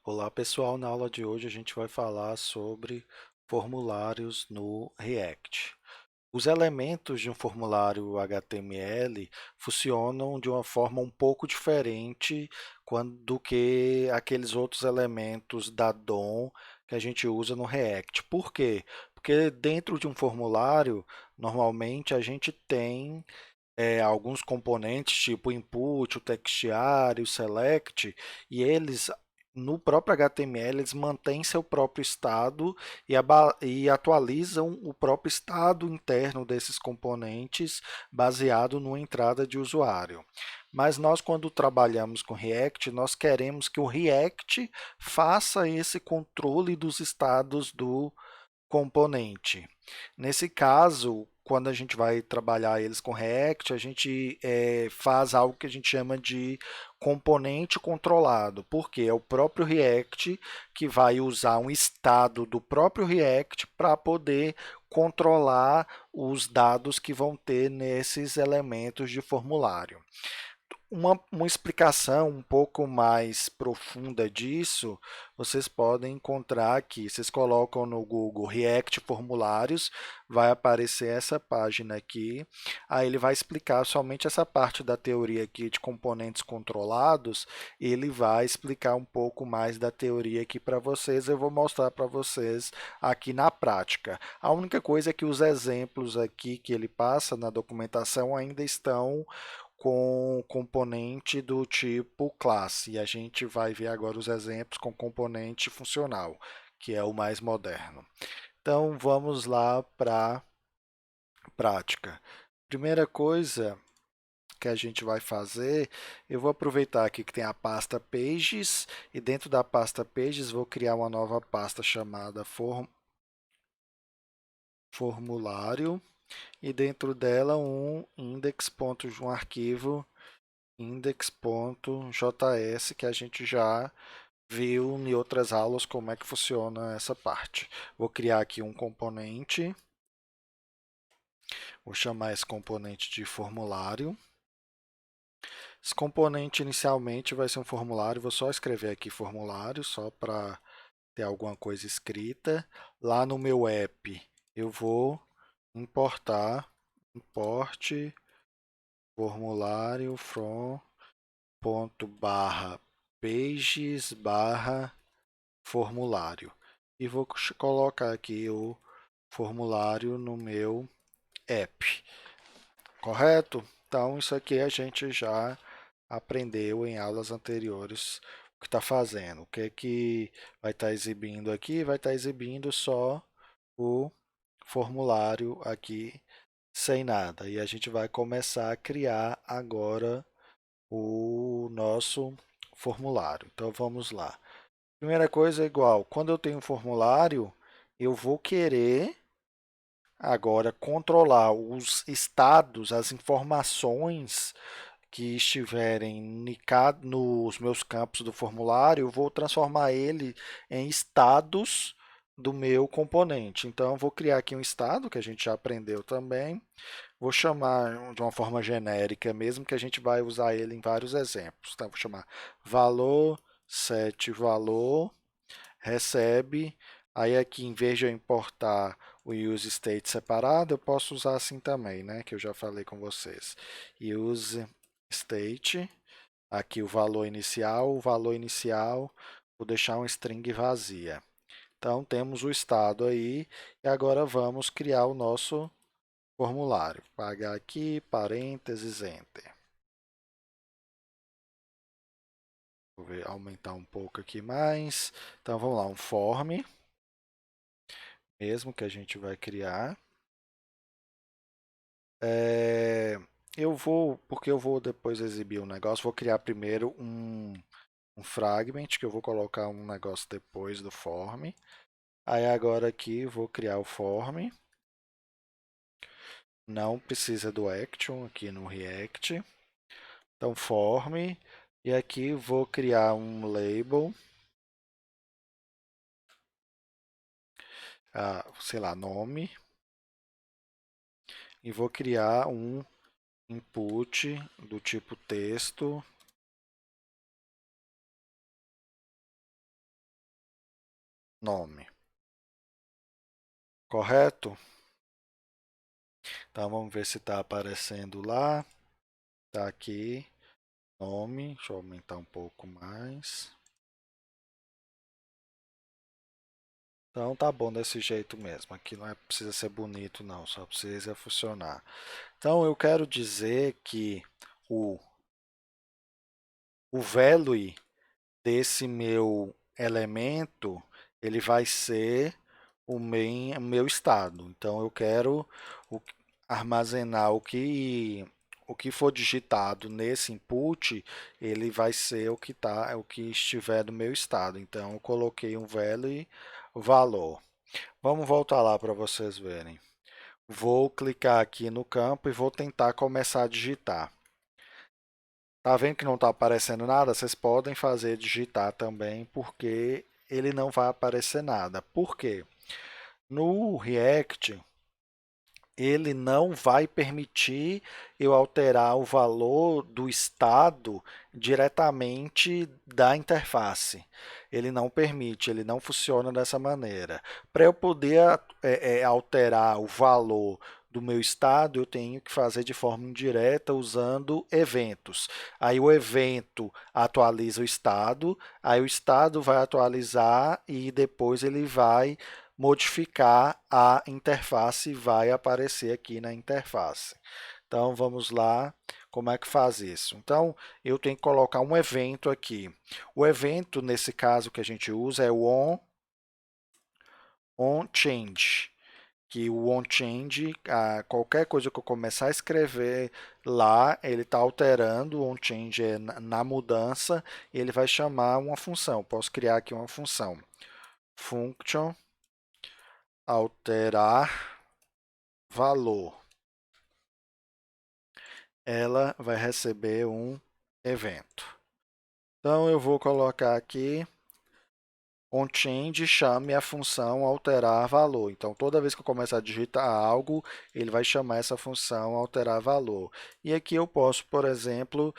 Olá pessoal, na aula de hoje a gente vai falar sobre formulários no React. Os elementos de um formulário HTML funcionam de uma forma um pouco diferente do que aqueles outros elementos da DOM que a gente usa no React. Por quê? Porque dentro de um formulário, normalmente a gente tem alguns componentes, tipo o input, o textiário, o select, e eles, no próprio HTML, eles mantêm seu próprio estado e atualizam o próprio estado interno desses componentes baseado numa entrada de usuário. Mas nós, quando trabalhamos com React, nós queremos que o React faça esse controle dos estados do componente. Nesse caso, quando a gente vai trabalhar eles com React, a gente faz algo que a gente chama de componente controlado, porque é o próprio React que vai usar um estado do próprio React para poder controlar os dados que vão ter nesses elementos de formulário. Uma explicação um pouco mais profunda disso, vocês podem encontrar aqui. Vocês colocam no Google React Formulários, vai aparecer essa página aqui. Aí ele vai explicar somente essa parte da teoria aqui de componentes controlados. Ele vai explicar um pouco mais da teoria aqui para vocês. Eu vou mostrar para vocês aqui na prática. A única coisa é que os exemplos aqui que ele passa na documentação ainda estão com componente do tipo classe. E a gente vai ver agora os exemplos com componente funcional, que é o mais moderno. Então, vamos lá para a prática. Primeira coisa que a gente vai fazer, eu vou aproveitar aqui que tem a pasta Pages, e dentro da pasta Pages vou criar uma nova pasta chamada Formulário, e dentro dela um arquivo index.js, que a gente já viu em outras aulas como é que funciona essa parte. Vou criar aqui um componente, vou chamar esse componente de formulário. Esse componente inicialmente vai ser um formulário, vou só escrever aqui formulário, só para ter alguma coisa escrita. Lá no meu app eu vou importar, import formulário from ponto barra pages barra formulário. E vou colocar aqui o formulário no meu app, correto? Então, isso aqui a gente já aprendeu em aulas anteriores o que está fazendo. O que é que vai estar exibindo aqui? Vai estar exibindo só o formulário aqui sem nada. E a gente vai começar a criar agora o nosso formulário. Então, vamos lá. Primeira coisa é igual, quando eu tenho um formulário, eu vou querer agora controlar os estados, as informações que estiverem nos meus campos do formulário, eu vou transformar ele em estados do meu componente. Então, eu vou criar aqui um estado, que a gente já aprendeu também. Vou chamar de uma forma genérica mesmo, que a gente vai usar ele em vários exemplos. Então, vou chamar valor, set valor, recebe. Aí aqui, em vez de eu importar o use state separado, eu posso usar assim também, né? Que eu já falei com vocês. Use state, aqui o valor inicial, vou deixar uma string vazia. Então, temos o estado aí, e agora vamos criar o nosso formulário. Pagar aqui, parênteses, enter. Vou ver, aumentar um pouco aqui mais. Então, vamos lá, um form, mesmo que a gente vai criar. Porque eu vou depois exibir um negócio, vou criar primeiro um fragment, que eu vou colocar um negócio depois do form. Aí agora aqui vou criar o form. Não precisa do action aqui no React. Então, form. E aqui vou criar um label. Sei lá, nome. E vou criar um input do tipo texto nome. Correto? Então vamos ver se está aparecendo lá. Está aqui, nome. Deixa eu aumentar um pouco mais. Então tá bom desse jeito mesmo. Aqui não precisa ser bonito não, só precisa funcionar. Então eu quero dizer que o, o value desse meu elemento, ele vai ser o meu estado. Então eu quero o- armazenar o que for digitado nesse input, ele vai ser o que estiver no meu estado. Então eu coloquei um value valor. Vamos voltar lá para vocês verem. Vou clicar aqui no campo e vou tentar começar a digitar. Tá vendo que não está aparecendo nada? Vocês podem fazer digitar também, porque ele não vai aparecer nada. Por quê? No React, ele não vai permitir eu alterar o valor do estado diretamente da interface. Ele não permite, ele não funciona dessa maneira. Para eu poder alterar o valor do meu estado, eu tenho que fazer de forma indireta usando eventos. Aí o evento atualiza o estado, aí o estado vai atualizar e depois ele vai modificar a interface e vai aparecer aqui na interface. Então vamos lá, como é que faz isso? Então eu tenho que colocar um evento aqui. O evento, nesse caso que a gente usa, é o onChange. Que o onChange, qualquer coisa que eu começar a escrever lá, ele está alterando, o onChange é na mudança, e ele vai chamar uma função. Posso criar aqui uma função. Function alterar valor. Ela vai receber um evento. Então eu vou colocar aqui onChange chame a função alterar valor. Então toda vez que eu começar a digitar algo, ele vai chamar essa função alterar valor. E aqui eu posso, por exemplo,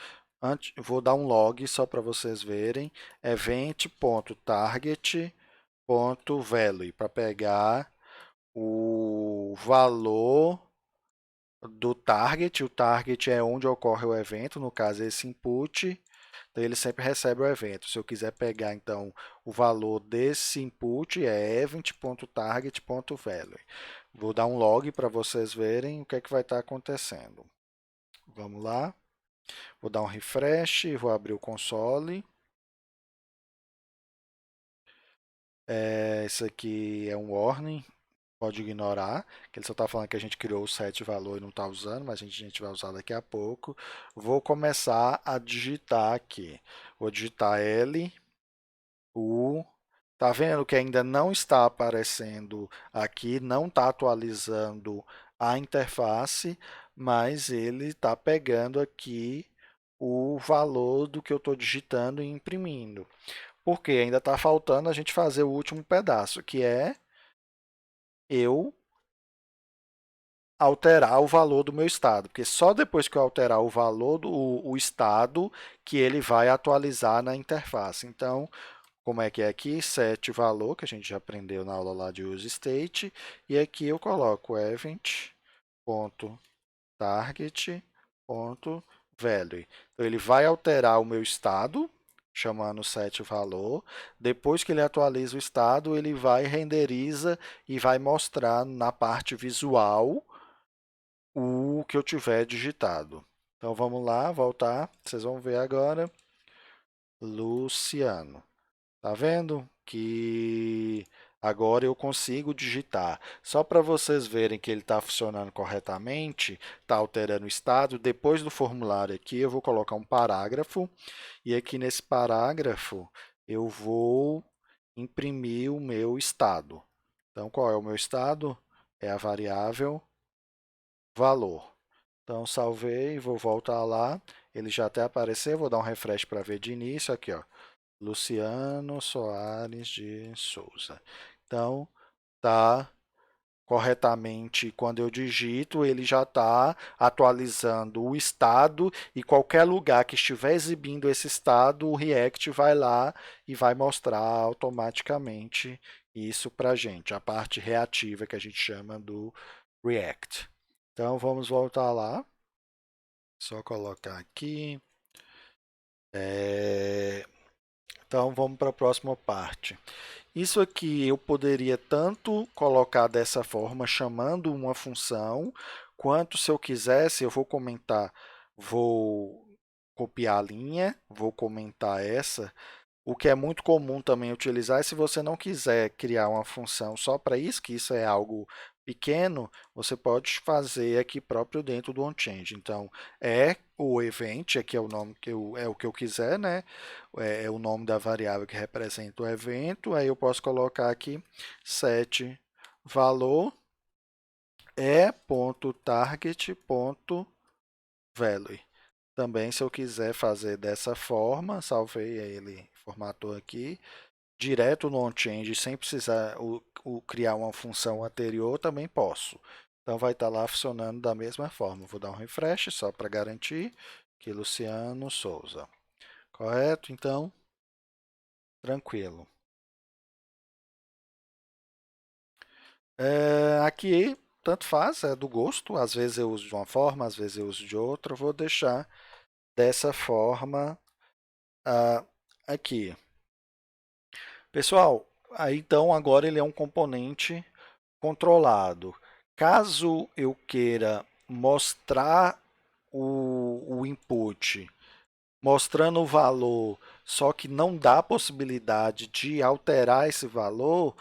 vou dar um log só para vocês verem, event.target.value para pegar o valor do target. O target é onde ocorre o evento, no caso esse input, então ele sempre recebe o evento. Se eu quiser pegar então o valor desse input é event.target.value. Vou dar um log para vocês verem o que é que vai estar acontecendo. Vamos lá. Vou dar um refresh, vou abrir o console. Esse aqui é um warning, pode ignorar, que ele só está falando que a gente criou o set valor e não está usando, mas a gente vai usar daqui a pouco. Vou começar a digitar aqui. Vou digitar L, U. Tá vendo que ainda não está aparecendo aqui, não está atualizando a interface, mas ele está pegando aqui o valor do que eu estou digitando e imprimindo. Porque ainda está faltando a gente fazer o último pedaço, que é eu alterar o valor do meu estado, porque só depois que eu alterar o valor do o estado que ele vai atualizar na interface. Então, como é que é aqui? Set valor, que a gente já aprendeu na aula lá de use state, e aqui eu coloco event.target.value. Então, ele vai alterar o meu estado, chamando set valor. Depois que ele atualiza o estado, ele vai renderiza e vai mostrar na parte visual o que eu tiver digitado. Então vamos lá, voltar. Vocês vão ver agora. Luciano. Tá vendo que agora eu consigo digitar. Só para vocês verem que ele está funcionando corretamente, está alterando o estado. Depois do formulário aqui, eu vou colocar um parágrafo. E aqui nesse parágrafo, eu vou imprimir o meu estado. Então, qual é o meu estado? É a variável valor. Então, salvei, vou voltar lá. Ele já até apareceu, vou dar um refresh para ver de início. Aqui, ó, Luciano Soares de Souza. Então, tá corretamente quando eu digito, ele já está atualizando o estado e qualquer lugar que estiver exibindo esse estado, o React vai lá e vai mostrar automaticamente isso para a gente, a parte reativa que a gente chama do React. Então vamos voltar lá, só colocar aqui. Então vamos para a próxima parte. Isso aqui eu poderia tanto colocar dessa forma, chamando uma função, quanto se eu quisesse, eu vou comentar, vou copiar a linha, vou comentar essa. O que é muito comum também utilizar é se você não quiser criar uma função só para isso, que isso é algo pequeno, você pode fazer aqui próprio dentro do onChange. Então, é o event, aqui é o nome é o que eu quiser, né? É o nome da variável que representa o evento. Aí eu posso colocar aqui set valor e.target.value. Também, se eu quiser fazer dessa forma, salvei ele, formatou aqui, direto no onChange, sem precisar criar uma função anterior, também posso. Então, vai estar lá funcionando da mesma forma. Vou dar um refresh só para garantir que Luciano Souza. Correto? Então, tranquilo. Aqui, tanto faz, é do gosto. Às vezes eu uso de uma forma, às vezes eu uso de outra. Vou deixar dessa forma aqui. Pessoal, aí então agora ele é um componente controlado. Caso eu queira mostrar o input, mostrando o valor, só que não dá possibilidade de alterar esse valor,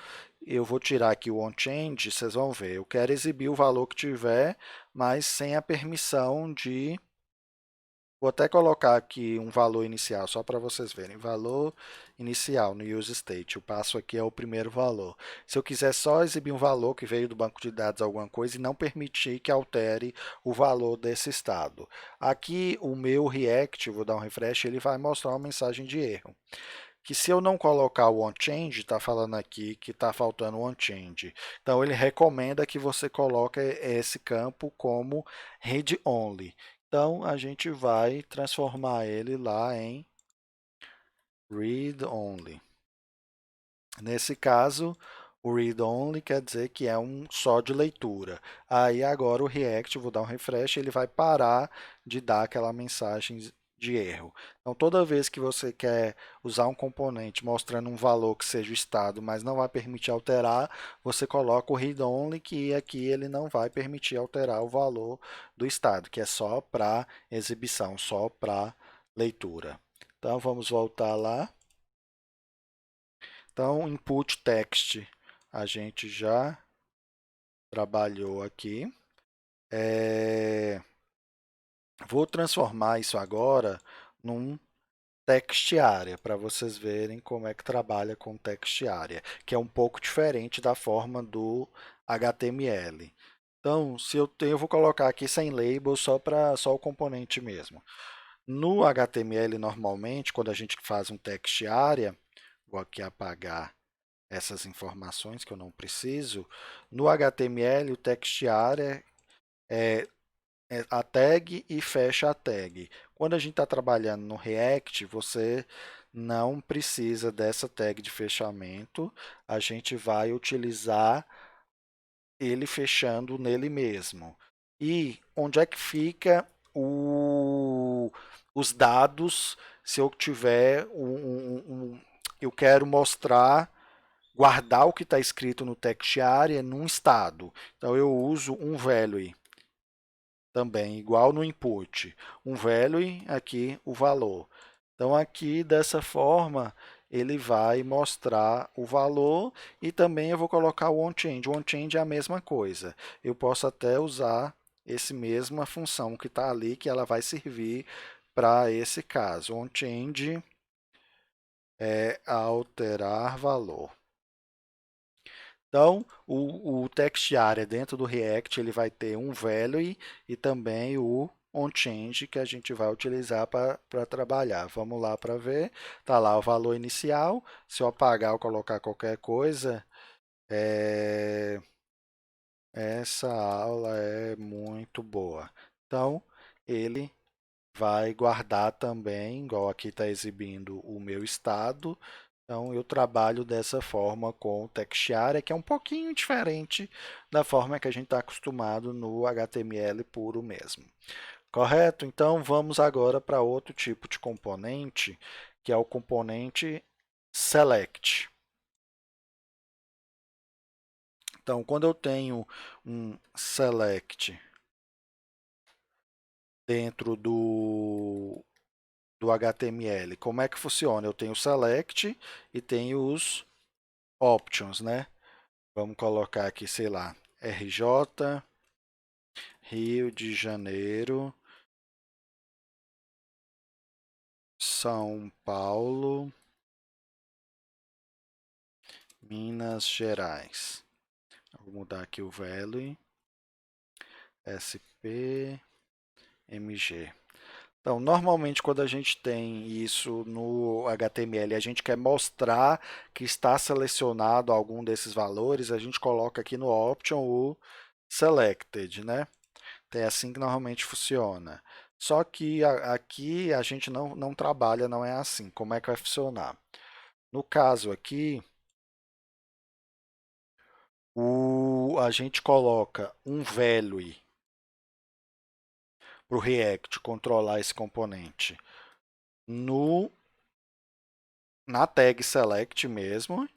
eu vou tirar aqui o onChange, vocês vão ver. Eu quero exibir o valor que tiver, mas sem a permissão de. Vou até colocar aqui um valor inicial, só para vocês verem. Valor inicial no useState. O passo aqui é o primeiro valor. Se eu quiser só exibir um valor que veio do banco de dados, alguma coisa, e não permitir que altere o valor desse estado. Aqui, o meu React, vou dar um refresh, ele vai mostrar uma mensagem de erro. Que se eu não colocar o onChange, está falando aqui que está faltando o onChange. Então, ele recomenda que você coloque esse campo como read only. Então, a gente vai transformar ele lá em read only. Nesse caso, o read only quer dizer que é um só de leitura. Aí agora o React, vou dar um refresh, ele vai parar de dar aquela mensagem de erro. Então, toda vez que você quer usar um componente mostrando um valor que seja o estado, mas não vai permitir alterar, você coloca o read only, que aqui ele não vai permitir alterar o valor do estado, que é só para exibição, só para leitura. Então, vamos voltar lá. Então, input text a gente já trabalhou aqui. Vou transformar isso agora num text area, para vocês verem como é que trabalha com text area, que é um pouco diferente da forma do HTML. Então, se eu tenho, eu vou colocar aqui sem label só o componente mesmo. No HTML, normalmente, quando a gente faz um text area, vou aqui apagar essas informações que eu não preciso. No HTML, o text area é a tag e fecha a tag. Quando a gente está trabalhando no React, você não precisa dessa tag de fechamento. A gente vai utilizar ele fechando nele mesmo. E onde é que fica os dados se eu tiver eu quero mostrar guardar o que está escrito no text area num estado. Então, eu uso um value também, igual no input. Um value, aqui o valor. Então, aqui, dessa forma, ele vai mostrar o valor e também eu vou colocar o onChange. O onChange é a mesma coisa. Eu posso até usar essa mesma função que está ali, que ela vai servir para esse caso. OnChange é alterar valor. Então, o text area dentro do React ele vai ter um value e também o onChange que a gente vai utilizar para trabalhar. Vamos lá para ver. Está lá o valor inicial. Se eu apagar ou colocar qualquer coisa, essa aula é muito boa. Então, ele vai guardar também, igual aqui está exibindo o meu estado. Então, eu trabalho dessa forma com o Textiara, que é um pouquinho diferente da forma que a gente está acostumado no HTML puro mesmo. Correto? Então, vamos agora para outro tipo de componente, que é o componente select. Então, quando eu tenho um select dentro do HTML, como é que funciona? Eu tenho o select e tenho os options, né? Vamos colocar aqui, sei lá, RJ, Rio de Janeiro, São Paulo, Minas Gerais. Vou mudar aqui o value, SP, MG. Então, normalmente quando a gente tem isso no HTML, a gente quer mostrar que está selecionado algum desses valores, a gente coloca aqui no option o selected, né? Então, é assim que normalmente funciona. Só que aqui a gente não trabalha, não é assim. Como é que vai funcionar? No caso aqui, a gente coloca um value para o React controlar esse componente no, na tag select mesmo.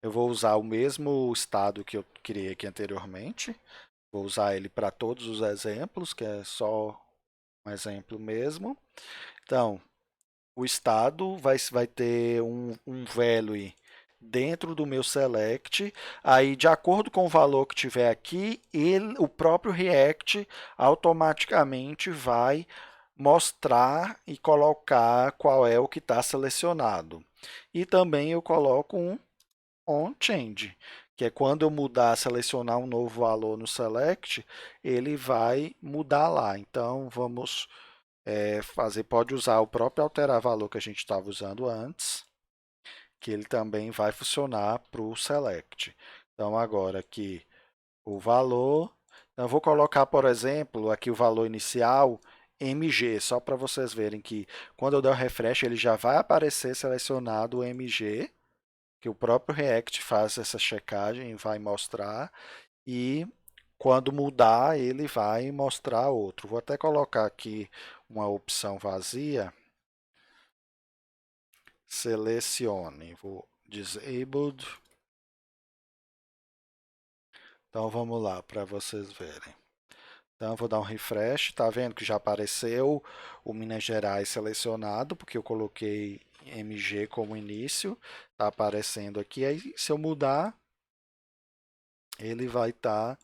Eu vou usar o mesmo estado que eu criei aqui anteriormente. Vou usar ele para todos os exemplos, que é só um exemplo mesmo. Então, o estado vai ter um value dentro do meu select. Aí, de acordo com o valor que tiver aqui, o próprio React automaticamente vai mostrar e colocar qual é o que está selecionado. E também eu coloco um onChange, que é quando eu mudar, selecionar um novo valor no select, ele vai mudar lá. Então, vamos fazer, pode usar o próprio alterar valor que a gente estava usando antes, que ele também vai funcionar para o select. Então, agora aqui o valor, então, eu vou colocar, por exemplo, aqui o valor inicial MG, só para vocês verem que quando eu der o refresh, ele já vai aparecer selecionado o MG, que o próprio React faz essa checagem e vai mostrar, e quando mudar, ele vai mostrar outro. Vou até colocar aqui uma opção vazia, selecione, vou disabled. Então vamos lá para vocês verem. Então eu vou dar um refresh, tá vendo que já apareceu o Minas Gerais selecionado, porque eu coloquei MG como início, tá aparecendo aqui. Aí se eu mudar, ele vai estar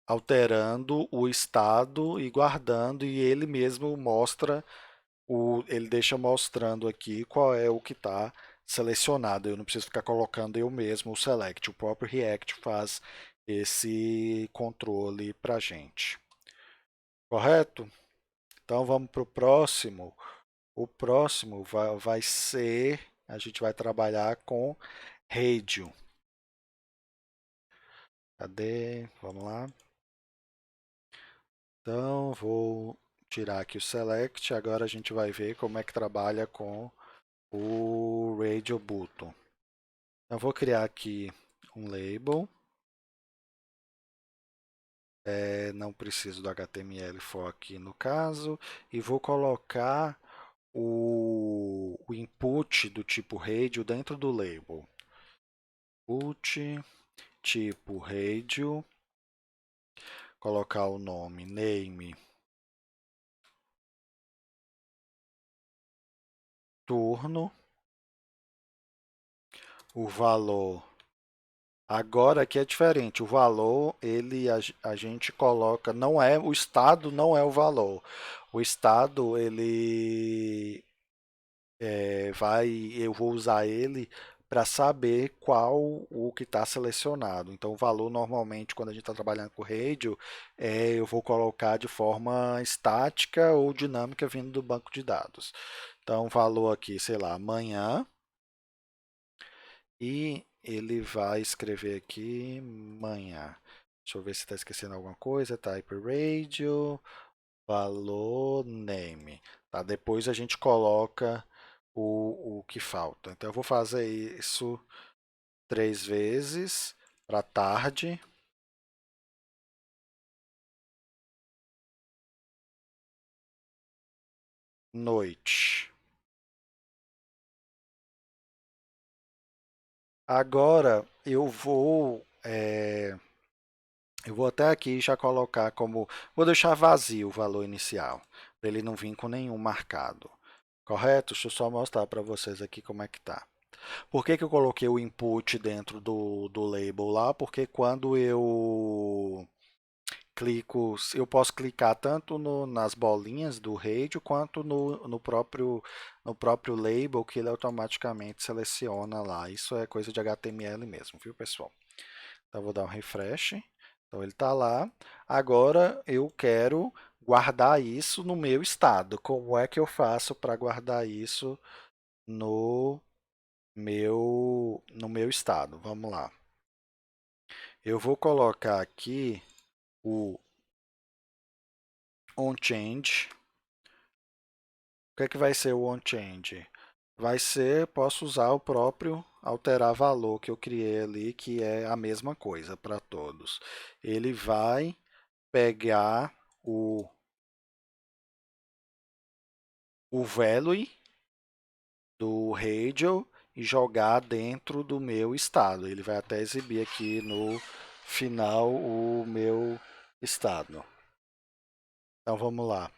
alterando o estado e guardando, e ele mesmo mostra, ele deixa mostrando aqui qual é o que está selecionado. Eu não preciso ficar colocando eu mesmo o select, o próprio React faz esse controle para a gente. Correto? Então vamos para o próximo. O próximo vai ser, a gente vai trabalhar com radio. Cadê? Vamos lá. Então, vou tirar aqui o select. Agora a gente vai ver como é que trabalha com o radio button. Eu vou criar aqui um label. Não preciso do HTML for aqui no caso. E vou colocar o input do tipo radio dentro do label. Input tipo radio. Colocar o nome name turno. O valor. Agora aqui é diferente, o valor a gente coloca, não é o estado, não é o valor. O estado ele eu vou usar ele para saber qual o que está selecionado. Então o valor normalmente quando a gente está trabalhando com radio, eu vou colocar de forma estática ou dinâmica vindo do banco de dados. Então o valor aqui, sei lá, amanhã. E ele vai escrever aqui manhã. Deixa eu ver se está esquecendo alguma coisa. Type radio, valor name. Tá? Depois a gente coloca o que falta. Então eu vou fazer isso 3 vezes para tarde, noite. Agora eu vou até aqui já colocar como, vou deixar vazio o valor inicial, para ele não vir com nenhum marcado. Correto? Deixa eu só mostrar para vocês aqui como é que tá. Por que que eu coloquei o input dentro do label lá? Porque quando eu clico, eu posso clicar tanto nas bolinhas do radio quanto no próprio label que ele automaticamente seleciona lá. Isso é coisa de HTML mesmo, viu, pessoal? Então, eu vou dar um refresh. Então, ele está lá. Agora, eu quero guardar isso no meu estado. Como é que eu faço para guardar isso no no meu estado? Vamos lá. Eu vou colocar aqui o onChange. O que é que vai ser o onChange? Vai ser, posso usar o próprio alterar valor que eu criei ali, que é a mesma coisa para todos. Ele vai pegar o value do radio e jogar dentro do meu estado. Ele vai até exibir aqui no final o meu estado. Então vamos lá.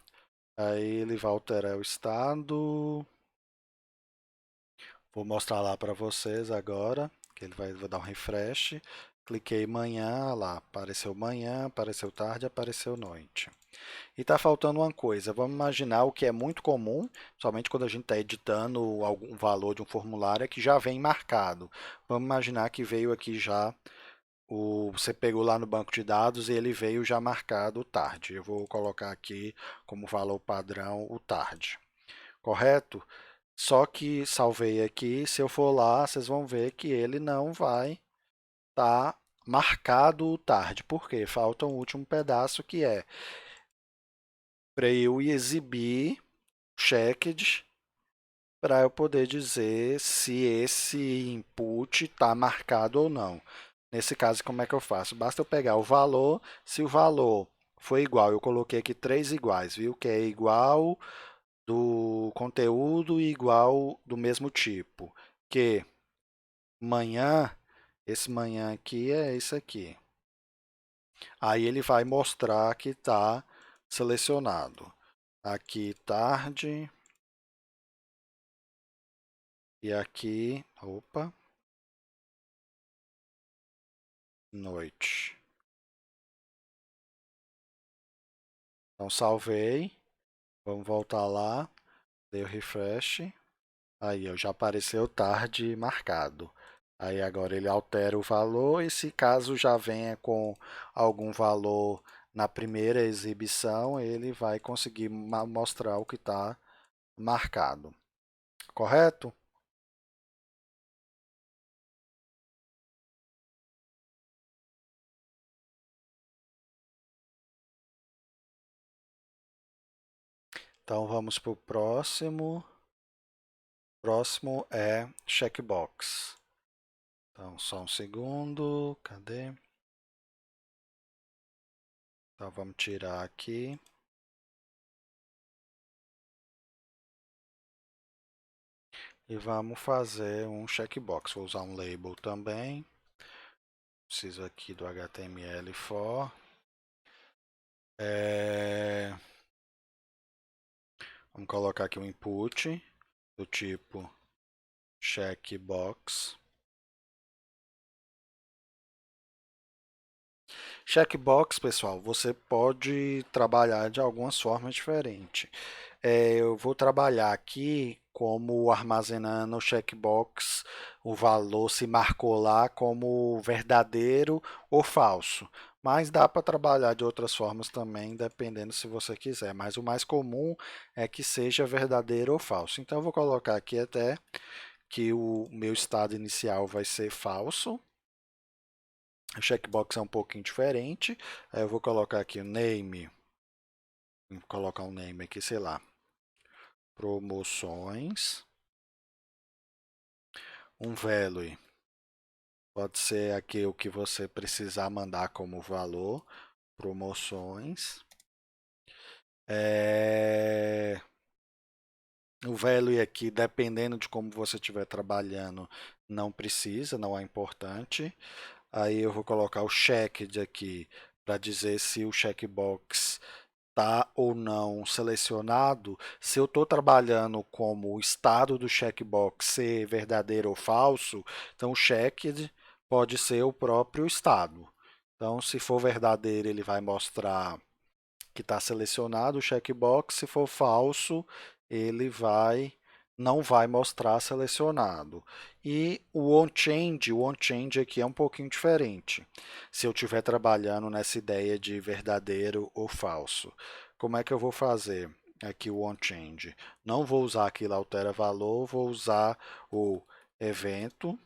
Aí ele vai alterar o estado. Vou mostrar lá para vocês agora, que ele vai, vou dar um refresh. Cliquei manhã, lá, apareceu manhã, apareceu tarde, apareceu noite. E está faltando uma coisa, vamos imaginar o que é muito comum, somente quando a gente está editando algum valor de um formulário, é que já vem marcado. Vamos imaginar que veio aqui já, você pegou lá no banco de dados e ele veio já marcado o tarde. Eu vou colocar aqui como valor padrão o tarde, correto? Só que salvei aqui, se eu for lá, vocês vão ver que ele não vai estar marcado o tarde. Por quê? Falta um último pedaço que é para eu exibir checked para eu poder dizer se esse input está marcado ou não. Nesse caso, como é que eu faço? Basta eu pegar o valor, se o valor foi igual, eu coloquei aqui três iguais, viu? Que é igual do conteúdo e igual do mesmo tipo. Que manhã, esse manhã aqui é esse aqui. Aí ele vai mostrar que está selecionado. Aqui tarde e aqui, opa, noite. Então salvei, vamos voltar lá, dei o refresh. Aí ó, já apareceu tarde marcado. Aí agora ele altera o valor e se caso já venha com algum valor na primeira exibição, ele vai conseguir mostrar o que está marcado. Correto? Então vamos para o próximo. Próximo é checkbox. Então só um segundo, cadê? Então vamos tirar aqui. E vamos fazer um checkbox. Vou usar um label também. Preciso aqui do HTML for. Vamos colocar aqui um input do tipo checkbox. Checkbox, pessoal, você pode trabalhar de algumas formas diferentes. Eu vou trabalhar aqui como armazenando o checkbox, o valor se marcou lá como verdadeiro ou falso. Mas dá para trabalhar de outras formas também, dependendo se você quiser. Mas o mais comum é que seja verdadeiro ou falso. Então eu vou colocar aqui até que o meu estado inicial vai ser falso. O checkbox é um pouquinho diferente. Aí eu vou colocar aqui o name, vou colocar um name aqui, sei lá, promoções, um value. Pode ser aqui o que você precisar mandar como valor, promoções. O value aqui, dependendo de como você estiver trabalhando, não precisa, não é importante. Aí eu vou colocar o checked aqui para dizer se o checkbox está ou não selecionado. Se eu estou trabalhando como o estado do checkbox ser verdadeiro ou falso, então o checked pode ser o próprio estado. Então, se for verdadeiro, ele vai mostrar que está selecionado o checkbox. Se for falso, ele não vai mostrar selecionado. E o on-change aqui é um pouquinho diferente. Se eu estiver trabalhando nessa ideia de verdadeiro ou falso, como é que eu vou fazer aqui o on-change? Não vou usar aquilo altera valor, vou usar o evento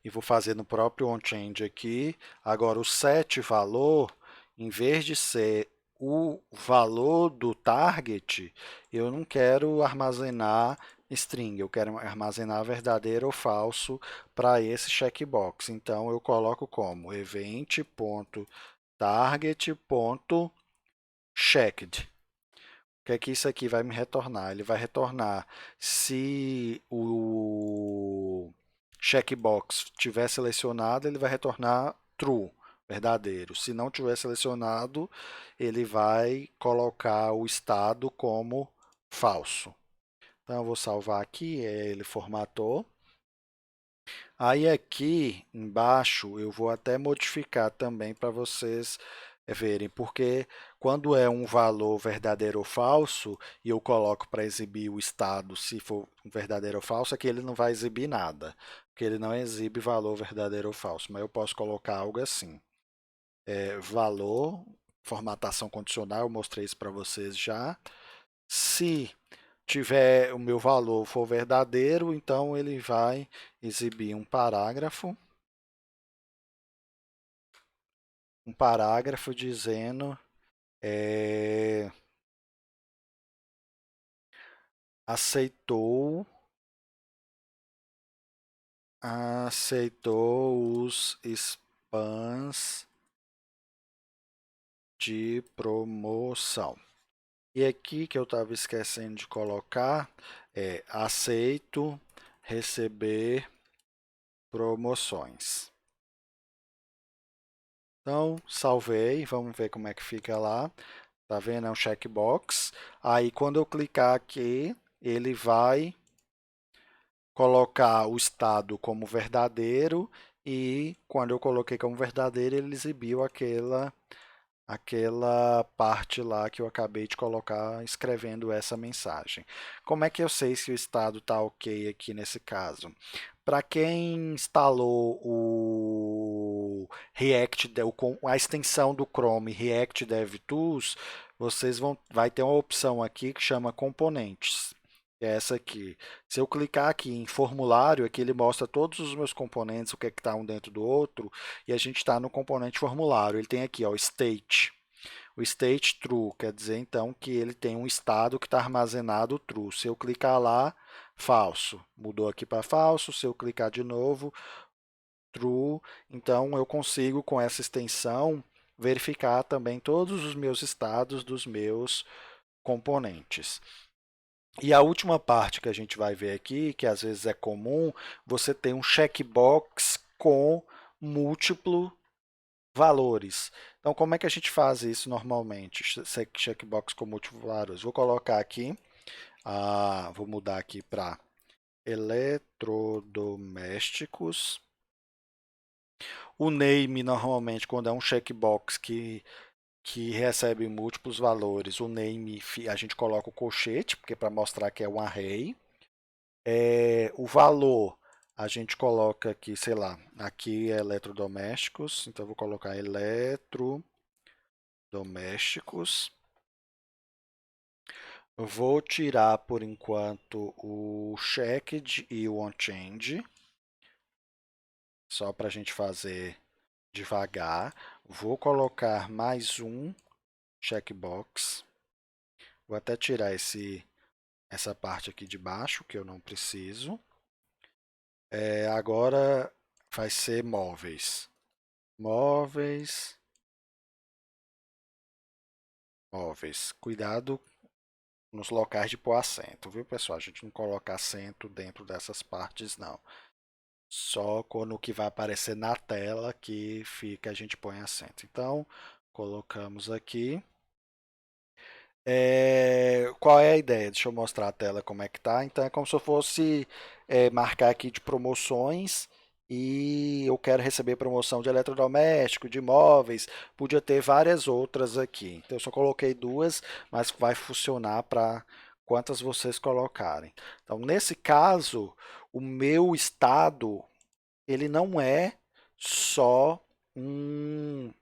e vou fazer no próprio onChange aqui. Agora, o set valor, em vez de ser o valor do target, eu não quero armazenar string, eu quero armazenar verdadeiro ou falso para esse checkbox. Então, eu coloco como event.target.checked. O que é que isso aqui vai me retornar? Ele vai retornar se o checkbox tiver selecionado, ele vai retornar true, verdadeiro. Se não tiver selecionado, ele vai colocar o estado como falso. Então, eu vou salvar aqui, ele formatou. Aí aqui embaixo eu vou até modificar também para vocês verem, porque quando é um valor verdadeiro ou falso e eu coloco para exibir o estado, se for verdadeiro ou falso, aqui ele não vai exibir nada, porque ele não exibe valor verdadeiro ou falso, mas eu posso colocar algo assim, valor, formatação condicional, eu mostrei isso para vocês já. Se tiver o meu valor for verdadeiro, então ele vai exibir um parágrafo dizendo aceitou os spams de promoção. E aqui que eu estava esquecendo de colocar aceito receber promoções. Então, salvei, vamos ver como é que fica lá. Tá vendo? É um checkbox. Aí, quando eu clicar aqui, ele vai colocar o estado como verdadeiro e quando eu coloquei como verdadeiro, ele exibiu aquela parte lá que eu acabei de colocar escrevendo essa mensagem. Como é que eu sei se o estado está ok aqui nesse caso? Para quem instalou o React, a extensão do Chrome React DevTools, vai ter uma opção aqui que chama componentes. É essa aqui. Se eu clicar aqui em formulário, aqui ele mostra todos os meus componentes, o que é que está um dentro do outro, e a gente está no componente formulário. Ele tem aqui, ó, state. O state true quer dizer então que ele tem um estado que está armazenado true. Se eu clicar lá, falso. Mudou aqui para falso. Se eu clicar de novo, true. Então eu consigo com essa extensão verificar também todos os meus estados dos meus componentes. E a última parte que a gente vai ver aqui, que às vezes é comum, você tem um checkbox com múltiplo valores. Então, como é que a gente faz isso normalmente? Checkbox com múltiplos valores. Vou colocar aqui, vou mudar aqui para eletrodomésticos. O name, normalmente, quando é um checkbox que recebe múltiplos valores, o name a gente coloca o colchete, porque para mostrar que é um array. O valor a gente coloca aqui, sei lá, aqui é eletrodomésticos, então eu vou colocar eletrodomésticos. Eu vou tirar por enquanto o checked e o onChange. só para a gente fazer devagar. Vou colocar mais um checkbox. Vou até tirar essa parte aqui de baixo, que eu não preciso. Agora vai ser móveis. Móveis, móveis. Cuidado nos locais de pôr acento, viu, pessoal? A gente não coloca acento dentro dessas partes, não. Só quando o que vai aparecer na tela que fica, a gente põe acento. Então, colocamos aqui. Qual é a ideia? Deixa eu mostrar a tela como é que tá. Então é como se eu fosse marcar aqui de promoções e eu quero receber promoção de eletrodoméstico, de móveis, podia ter várias outras aqui. Então eu só coloquei duas, mas vai funcionar para quantas vocês colocarem. Então nesse caso, o meu estado ele não é só um,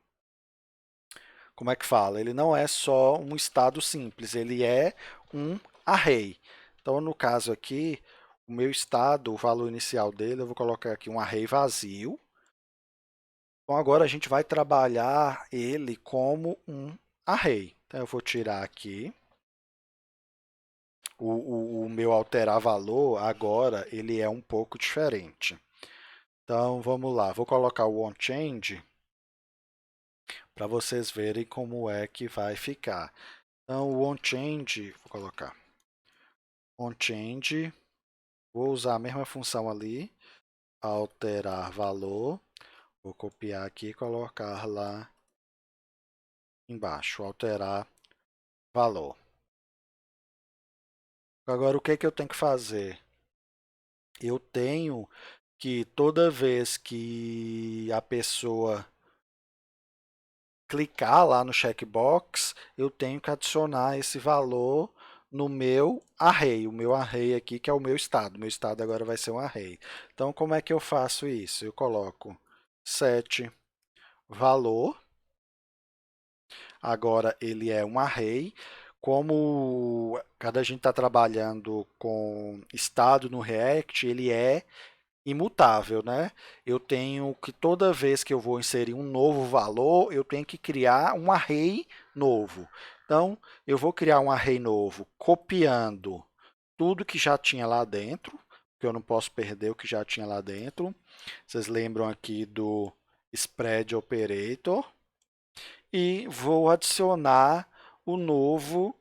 como é que fala? Ele não é só um estado simples, ele é um array. Então, no caso aqui, o meu estado, o valor inicial dele, eu vou colocar aqui um array vazio. Então, agora a gente vai trabalhar ele como um array. Então, eu vou tirar aqui. O meu alterar valor, agora, ele é um pouco diferente. Então, vamos lá. Vou colocar o onChange para vocês verem como é que vai ficar. Então, o onChange, vou colocar onChange, vou usar a mesma função ali, alterar valor, vou copiar aqui e colocar lá embaixo, alterar valor. Agora, o que é que eu tenho que fazer? Eu tenho que toda vez que a pessoa clicar lá no checkbox, eu tenho que adicionar esse valor no meu array, o meu array aqui que é o meu estado. O meu estado agora vai ser um array. Então, como é que eu faço isso? Eu coloco set valor, agora ele é um array. Como cada gente está trabalhando com estado no React, ele é imutável, né? Eu tenho que toda vez que eu vou inserir um novo valor, eu tenho que criar um array novo. Então, eu vou criar um array novo copiando tudo que já tinha lá dentro, porque eu não posso perder o que já tinha lá dentro. Vocês lembram aqui do spread operator e vou adicionar o novo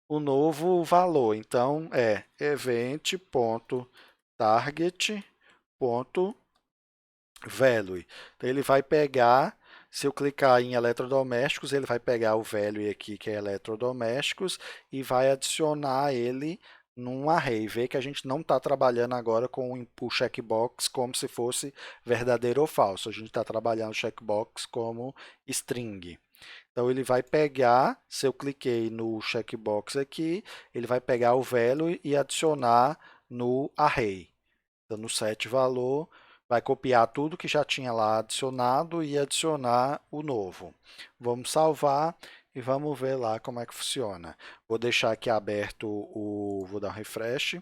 o novo valor. Então é event.target.value. Então ele vai pegar, se eu clicar em eletrodomésticos, ele vai pegar o value aqui que é eletrodomésticos e vai adicionar ele num array. Vê que a gente não está trabalhando agora com o checkbox como se fosse verdadeiro ou falso. A gente está trabalhando o checkbox como string. Então ele vai pegar, se eu cliquei no checkbox aqui, ele vai pegar o value e adicionar no array. Então no set valor, vai copiar tudo que já tinha lá adicionado e adicionar o novo. Vamos salvar e vamos ver lá como é que funciona. Vou deixar aqui aberto vou dar um refresh,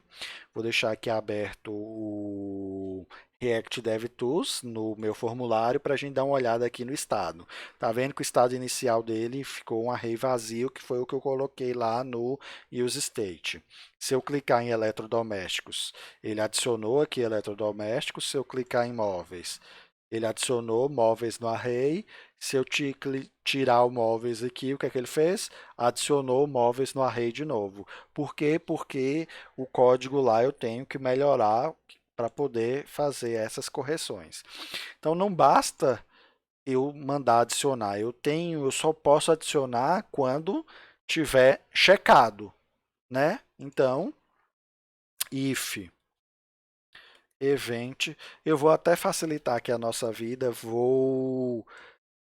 vou deixar aqui aberto o React DevTools no meu formulário para a gente dar uma olhada aqui no estado. Tá vendo que o estado inicial dele ficou um array vazio, que foi o que eu coloquei lá no useState. Se eu clicar em eletrodomésticos, ele adicionou aqui eletrodomésticos. Se eu clicar em móveis, ele adicionou móveis no array. Se eu tirar o móveis aqui, o que é que ele fez? Adicionou móveis no array de novo. Por quê? Porque o código lá eu tenho que melhorar para poder fazer essas correções. Então não basta eu mandar adicionar, eu só posso adicionar quando tiver checado, né? Então, if event, eu vou até facilitar aqui a nossa vida,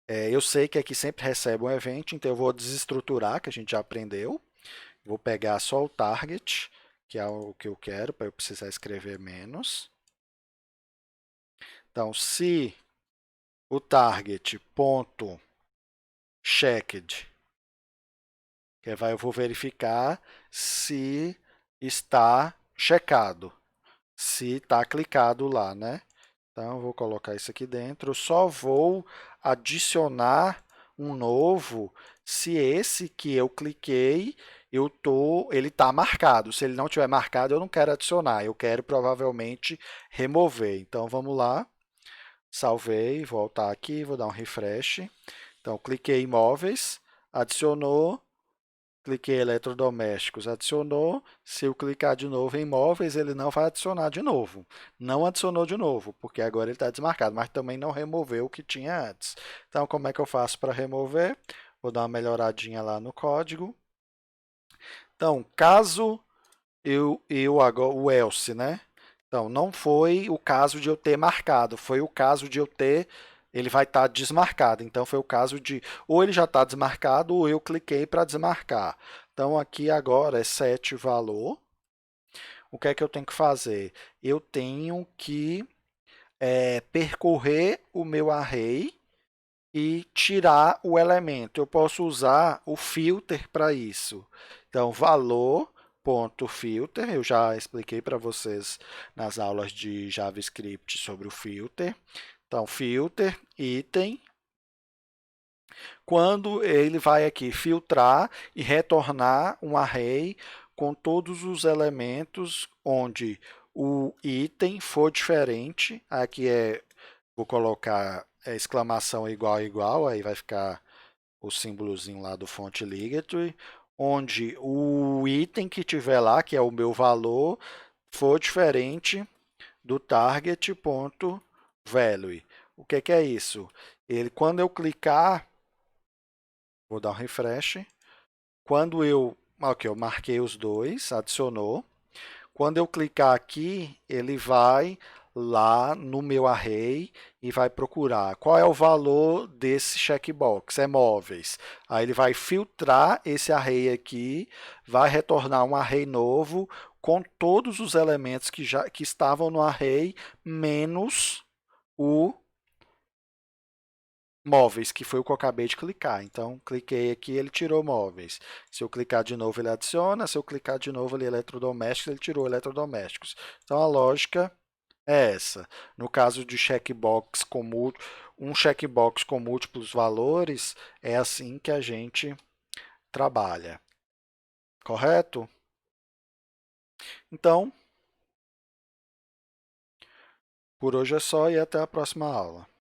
eu sei que aqui sempre recebe um event, então eu vou desestruturar, que a gente já aprendeu, vou pegar só o target, que é o que eu quero, para eu precisar escrever menos. Então, se o target ponto checked, eu vou verificar se está checado, se está clicado lá, né? Então, eu vou colocar isso aqui dentro. Eu só vou adicionar um novo se esse que eu cliquei, ele está marcado. Se ele não tiver marcado, eu não quero adicionar. Eu quero provavelmente remover. Então, vamos lá. Salvei, voltar aqui, vou dar um refresh. Então, cliquei em móveis, adicionou, cliquei em eletrodomésticos, adicionou. Se eu clicar de novo em móveis, ele não vai adicionar de novo. Não adicionou de novo, porque agora ele está desmarcado, mas também não removeu o que tinha antes. Então, como é que eu faço para remover? Vou dar uma melhoradinha lá no código. Então, caso eu agora, o else, né? Então, não foi o caso de eu ter marcado, foi o caso de eu ter, ele vai estar desmarcado. Então, foi o caso de, ou ele já está desmarcado, ou eu cliquei para desmarcar. Então, aqui agora é set valor. O que é que eu tenho que fazer? Eu tenho que percorrer o meu array e tirar o elemento. Eu posso usar o filter para isso. Então, valor.filter, eu já expliquei para vocês nas aulas de JavaScript sobre o filter. Então, filter, item, quando ele vai aqui filtrar e retornar um array com todos os elementos onde o item for diferente, aqui vou colocar exclamação igual igual, aí vai ficar o símbolozinho lá do font ligature, onde o item que tiver lá, que é o meu valor, for diferente do target.value. O que é isso? Quando eu clicar, vou dar um refresh, quando ok, eu marquei os dois, adicionou. Quando eu clicar aqui, ele vai lá no meu array e vai procurar qual é o valor desse checkbox, é móveis. Aí ele vai filtrar esse array aqui, vai retornar um array novo com todos os elementos que estavam no array, menos o móveis, que foi o que eu acabei de clicar. Então, cliquei aqui, ele tirou móveis. Se eu clicar de novo, ele adiciona. Se eu clicar de novo ali, eletrodomésticos, ele tirou eletrodomésticos. Então, a lógica é essa. No caso de checkbox um checkbox com múltiplos valores, é assim que a gente trabalha. Correto? Então, por hoje é só e até a próxima aula.